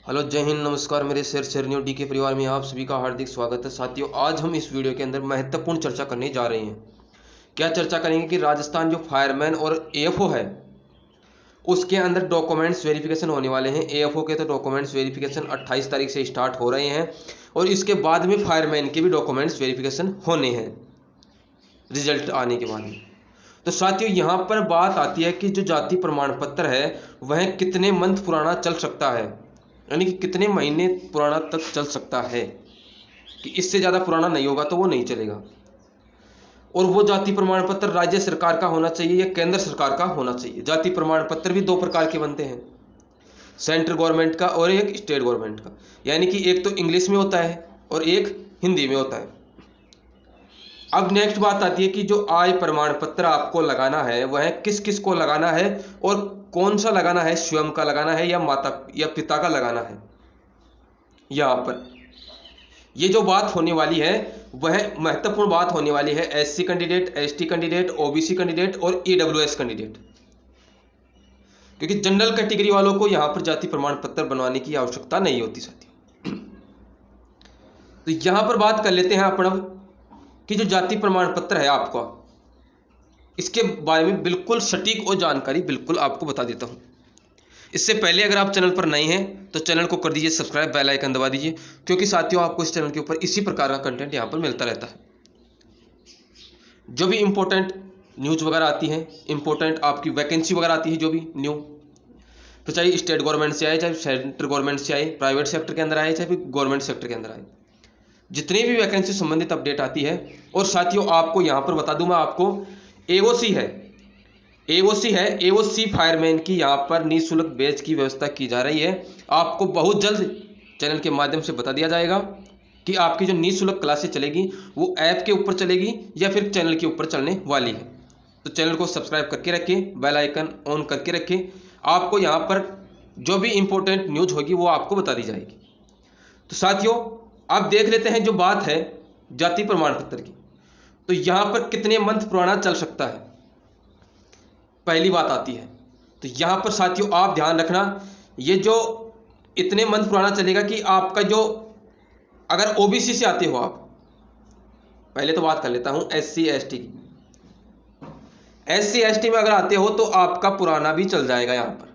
Hello, जय हिंद, नमस्कार। मेरे शेर न्यू डी के परिवार में आप सभी का हार्दिक स्वागत है। साथियों, आज हम इस वीडियो के अंदर महत्वपूर्ण चर्चा करने जा रहे हैं। क्या चर्चा करेंगे कि राजस्थान जो फायरमैन और एएफओ है उसके अंदर डॉक्यूमेंट्स वेरिफिकेशन होने वाले हैं। एएफओ के तो डॉक्यूमेंट्स वेरिफिकेशन 28 तारीख से स्टार्ट हो रहे हैं और इसके बाद में फायरमैन के भी डॉक्यूमेंट्स वेरिफिकेशन होने हैं रिजल्ट आने के बाद में। तो साथियों, यहाँ पर बात आती है कि जो जाति प्रमाण पत्र है वह कितने मंथ पुराना चल सकता है, यानी कि कितने महीने पुराना तक चल सकता है, कि इससे ज़्यादा पुराना नहीं होगा तो वो नहीं चलेगा। और वो जाति प्रमाण पत्र राज्य सरकार का होना चाहिए या केंद्र सरकार का होना चाहिए। जाति प्रमाण पत्र भी दो प्रकार के बनते हैं, सेंट्रल गवर्नमेंट का और एक स्टेट गवर्नमेंट का, यानी कि एक तो इंग्लिश में होता है और एक हिंदी में होता है। अब नेक्स्ट बात आती है कि जो आय प्रमाण पत्र आपको लगाना है वह किस किस को लगाना है और कौन सा लगाना है, स्वयं का लगाना है या माता या पिता का लगाना है। यहाँ पर ये जो बात होने वाली है वह महत्वपूर्ण बात होने वाली है SC candidate, ST candidate, OBC candidate और ईडब्ल्यूएस कैंडिडेट, क्योंकि जनरल कैटेगरी वालों को यहाँ पर जाति प्रमाण पत्र बनवाने की आवश्यकता नहीं होती साथियों। तो यहाँ पर बात कर लेते हैं अपन कि जो जाति प्रमाण पत्र है आपका, इसके बारे में बिल्कुल सटीक और जानकारी बिल्कुल आपको बता देता हूं। इससे पहले अगर आप चैनल पर नए हैं तो चैनल को कर दीजिए सब्सक्राइब, बेल आइकन दबा दीजिए, क्योंकि साथियों आपको इस चैनल के ऊपर इसी प्रकार का कंटेंट यहां पर मिलता रहता है। जो भी इंपॉर्टेंट न्यूज वगैरह आती है, इंपॉर्टेंट आपकी वैकेंसी वगैरह आती है, जो भी न्यू, तो चाहे स्टेट गवर्नमेंट से आए, चाहे सेंट्रल गवर्नमेंट से आए, प्राइवेट सेक्टर के अंदर आए, चाहे गवर्नमेंट सेक्टर के अंदर आए, जितनी भी वैकेंसी संबंधित अपडेट आती है। और साथियों आपको यहां पर बता दूं मैं, आपको एओसी है, एओसी फायरमैन की यहां पर निःशुल्क बैच की व्यवस्था की जा रही है। आपको बहुत जल्द चैनल के माध्यम से बता दिया जाएगा कि आपकी जो निःशुल्क क्लासेस चलेगी वो ऐप के ऊपर चलेगी या फिर चैनल के ऊपर चलने वाली है। तो चैनल को सब्सक्राइब करके रखें, बेल आइकन ऑन करके रखें। आपको यहाँ पर जो भी इंपॉर्टेंट न्यूज होगी वो आपको बता दी जाएगी। तो साथियों, अब देख लेते हैं जो बात है जाति प्रमाण पत्र की। तो यहां पर कितने मंथ पुराना चल सकता है, पहली बात आती है। तो यहां पर साथियों आप ध्यान रखना, ये जो इतने मंथ पुराना चलेगा कि आपका जो, अगर ओबीसी से आते हो आप, पहले तो बात कर लेता हूं एससी एसटी की। एससी एसटी में अगर आते हो तो आपका पुराना भी चल जाएगा। यहां पर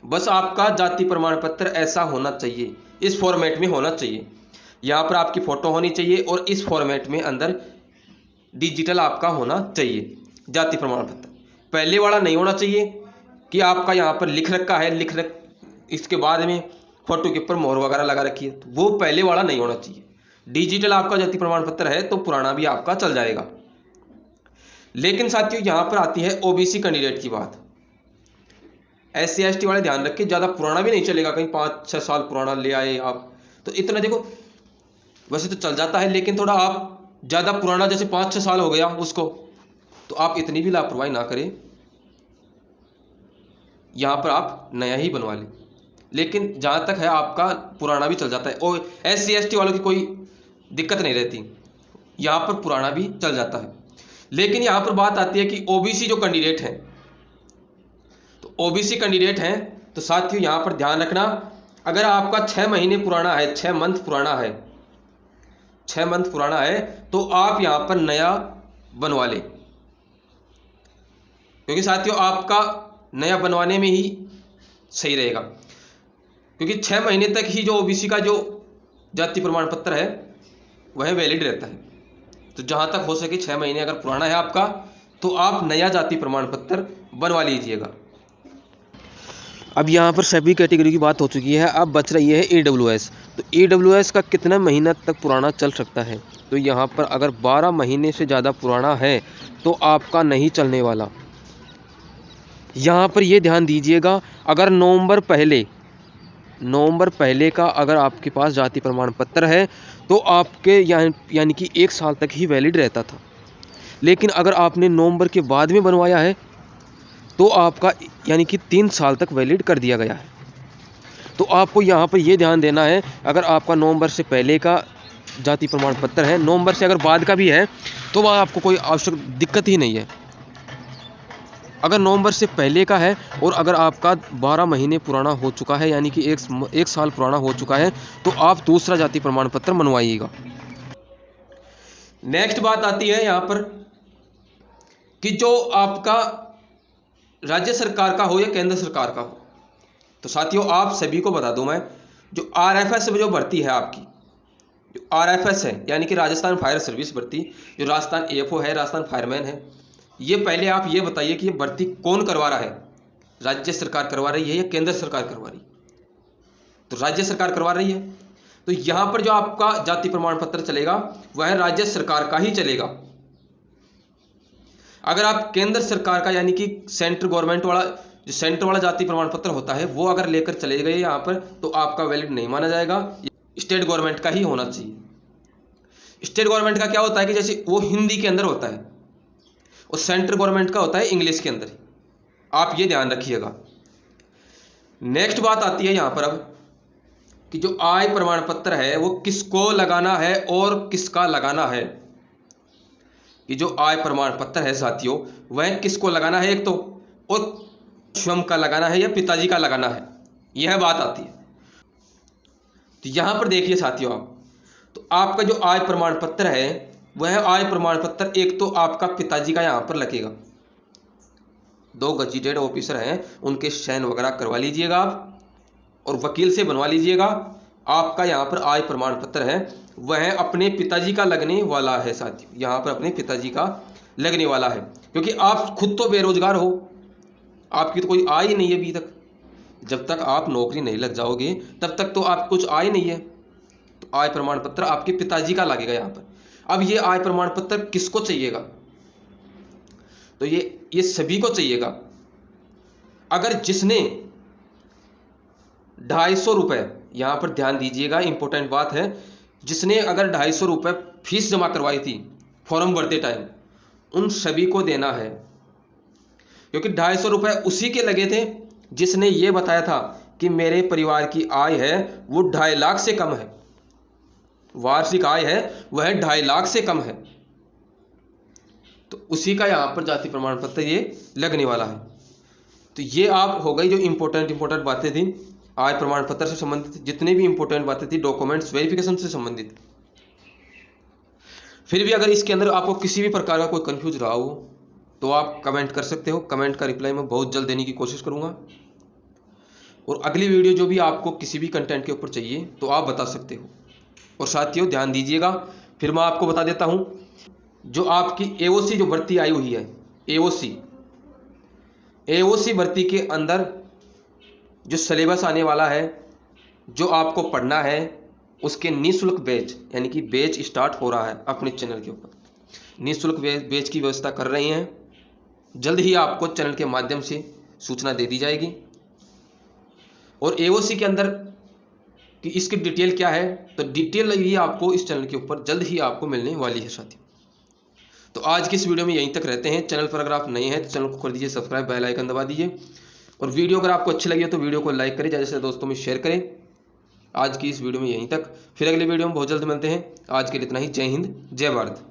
बस आपका जाति प्रमाण पत्र ऐसा होना चाहिए, इस फॉर्मेट में होना चाहिए। यहाँ पर आपकी फोटो होनी चाहिए और इस फॉर्मेट में अंदर डिजिटल आपका होना चाहिए जाति प्रमाण पत्र। पहले वाला नहीं होना चाहिए कि आपका यहाँ पर लिख रखा है, इसके बाद में फोटो के ऊपर मोहर वगैरह लगा रखी है, तो वो पहले वाला नहीं होना चाहिए। डिजिटल आपका जाति प्रमाण पत्र है तो पुराना भी आपका चल जाएगा। लेकिन साथियों यहाँ पर आती है ओबीसी कैंडिडेट की बात। एससी एसटी वाले ध्यान रखिए, ज्यादा पुराना भी नहीं चलेगा, कहीं 5-6 साल पुराना ले आए आप तो इतना, देखो वैसे तो चल जाता है, लेकिन थोड़ा आप ज़्यादा पुराना, जैसे 5-6 साल हो गया उसको, तो आप इतनी भी लापरवाही ना करें, यहाँ पर आप नया ही बनवा लें। लेकिन जहाँ तक है आपका पुराना भी चल जाता है, और एससी एसटी वालों की कोई दिक्कत नहीं रहती, यहाँ पर पुराना भी चल जाता है। लेकिन यहाँ पर बात आती है कि ओबीसी जो कैंडिडेट हैं, तो ओबीसी कैंडिडेट हैं तो साथियों यहाँ पर ध्यान रखना, अगर आपका 6 महीने पुराना है, 6 मंथ पुराना है, 6 मंथ पुराना है, तो आप यहां पर नया बनवा लें, क्योंकि साथियों आपका नया बनवाने में ही सही रहेगा। क्योंकि 6 महीने तक ही जो ओबीसी का जो जाति प्रमाण पत्र है वह वैलिड रहता है। तो जहां तक हो सके 6 महीने अगर पुराना है आपका तो आप नया जाति प्रमाण पत्र बनवा लीजिएगा। अब यहाँ पर सभी कैटेगरी की बात हो चुकी है, अब बच रही है ईडब्ल्यूएस। तो ईडब्ल्यूएस का कितना महीना तक पुराना चल सकता है, तो यहाँ पर अगर 12 महीने से ज़्यादा पुराना है तो आपका नहीं चलने वाला। यहाँ पर ये ध्यान दीजिएगा, अगर नवंबर पहले का अगर आपके पास जाति प्रमाण पत्र है तो आपके यानी कि 1 साल तक ही वैलिड रहता था। लेकिन अगर आपने नवंबर के बाद में बनवाया है तो आपका यानी कि 3 साल तक वैलिड कर दिया गया है। तो आपको यहाँ पर ये ध्यान देना है, अगर आपका नवंबर से पहले का जाति प्रमाण पत्र है, नवंबर से अगर बाद का भी है, तो वह आपको कोई आवश्यक दिक्कत ही नहीं है। अगर नवंबर से पहले का है और अगर आपका 12 महीने पुराना हो चुका है यानी कि एक साल पुराना हो चुका है तो आप दूसरा जाति प्रमाण पत्र बनवाइएगा। नेक्स्ट बात आती है यहाँ पर कि जो आपका राज्य सरकार का हो या केंद्र सरकार का हो, तो साथियों आप सभी को बता दूं मैं, जो आरएफएस जो भर्ती है आपकी, जो आरएफएस है यानी कि राजस्थान फायर सर्विस भर्ती, जो राजस्थान एएफओ है, राजस्थान फायरमैन है, ये पहले आप ये बताइए कि ये भर्ती कौन करवा रहा है, राज्य सरकार करवा रही है या केंद्र सरकार करवा रही है? तो राज्य सरकार करवा रही है, तो यहां पर जो आपका जाति प्रमाण पत्र चलेगा वह राज्य सरकार का ही चलेगा। अगर आप केंद्र सरकार का यानी कि सेंट्रल गवर्नमेंट वाला, जो सेंटर वाला जाति प्रमाण पत्र होता है वो अगर लेकर चले गए यहां पर, तो आपका वैलिड नहीं माना जाएगा, स्टेट गवर्नमेंट का ही होना चाहिए। स्टेट गवर्नमेंट का क्या होता है कि जैसे वो हिंदी के अंदर होता है और सेंट्रल गवर्नमेंट का होता है इंग्लिश के अंदर, आप ये ध्यान रखिएगा। नेक्स्ट बात आती है यहां पर अब कि जो आय प्रमाण पत्र है वो किसको लगाना है और किसका लगाना है। ये जो आय प्रमाण पत्र है साथियों वह किसको लगाना है, एक तो और स्वयं का लगाना है या पिताजी का लगाना है, यह बात आती है। तो यहां पर देखिए साथियों आप, तो आपका जो आय प्रमाण पत्र है वह आय प्रमाण पत्र एक तो आपका पिताजी का यहां पर लगेगा, 2 गजेटेड ऑफिसर हैं उनके साइन वगैरह करवा लीजिएगा आप और वकील से बनवा लीजिएगा। आपका यहाँ पर आय प्रमाण पत्र है वह अपने पिताजी का लगने वाला है साथियों, यहाँ पर अपने पिताजी का लगने वाला है, क्योंकि आप खुद तो बेरोजगार हो, आपकी तो कोई आय ही नहीं है अभी तक। जब तक आप नौकरी नहीं लग जाओगे तब तक तो आप कुछ आय नहीं है, तो आय प्रमाण पत्र आपके पिताजी का लगेगा यहाँ पर। अब ये आय प्रमाण पत्र किसको चाहिएगा, तो ये सभी को चाहिएगा। अगर जिसने 250 रुपये, यहां पर ध्यान दीजिएगा इंपॉर्टेंट बात है, जिसने अगर 250 रुपये फीस जमा करवाई थी फॉर्म भरते टाइम, उन सभी को देना है, क्योंकि 250 रुपये उसी के लगे थे जिसने ये बताया था कि मेरे परिवार की आय है वो 2.5 लाख से कम है, वार्षिक आय है वह 2.5 लाख से कम है, तो उसी का यहां पर जाति प्रमाण पत्र ये लगने वाला है। तो ये आप हो गई जो इंपॉर्टेंट बातें थी आय प्रमाण पत्र से संबंधित, जितने भी इंपॉर्टेंट बातें थी डॉक्यूमेंट्स वेरिफिकेशन से संबंधित। फिर भी अगर इसके अंदर आपको किसी भी प्रकार का कोई कंफ्यूज रहा हो तो आप कमेंट कर सकते हो, कमेंट का रिप्लाई मैं बहुत जल्द देने की कोशिश करूंगा। और अगली वीडियो जो भी आपको किसी भी कंटेंट के ऊपर चाहिए तो आप बता सकते हो। और साथियों ध्यान दीजिएगा, फिर मैं आपको बता देता हूं, जो आपकी एओसी जो भर्ती आई हुई है, एओसी भर्ती के अंदर जो सिलेबस आने वाला है, जो आपको पढ़ना है, उसके निःशुल्क बैच यानी कि बैच स्टार्ट हो रहा है अपने चैनल के ऊपर। निःशुल्क बैच की व्यवस्था कर रहे हैं, जल्द ही आपको चैनल के माध्यम से सूचना दे दी जाएगी। और एओसी के अंदर कि इसकी डिटेल क्या है, तो डिटेल ही आपको इस चैनल के ऊपर जल्द ही आपको मिलने वाली है साथियों। तो आज की इस वीडियो में यहीं तक रहते हैं। चैनल पर अगर आप नए हैं तो चैनल को कर दीजिए सब्सक्राइब, बेल आइकन दबा दीजिए, और वीडियो अगर आपको अच्छी लगी हो तो वीडियो को लाइक करें, ज़्यादा से दोस्तों में शेयर करें। आज की इस वीडियो में यहीं तक, फिर अगले वीडियो में बहुत जल्द मिलते हैं। आज के लिए इतना ही। जय हिंद, जय भारत।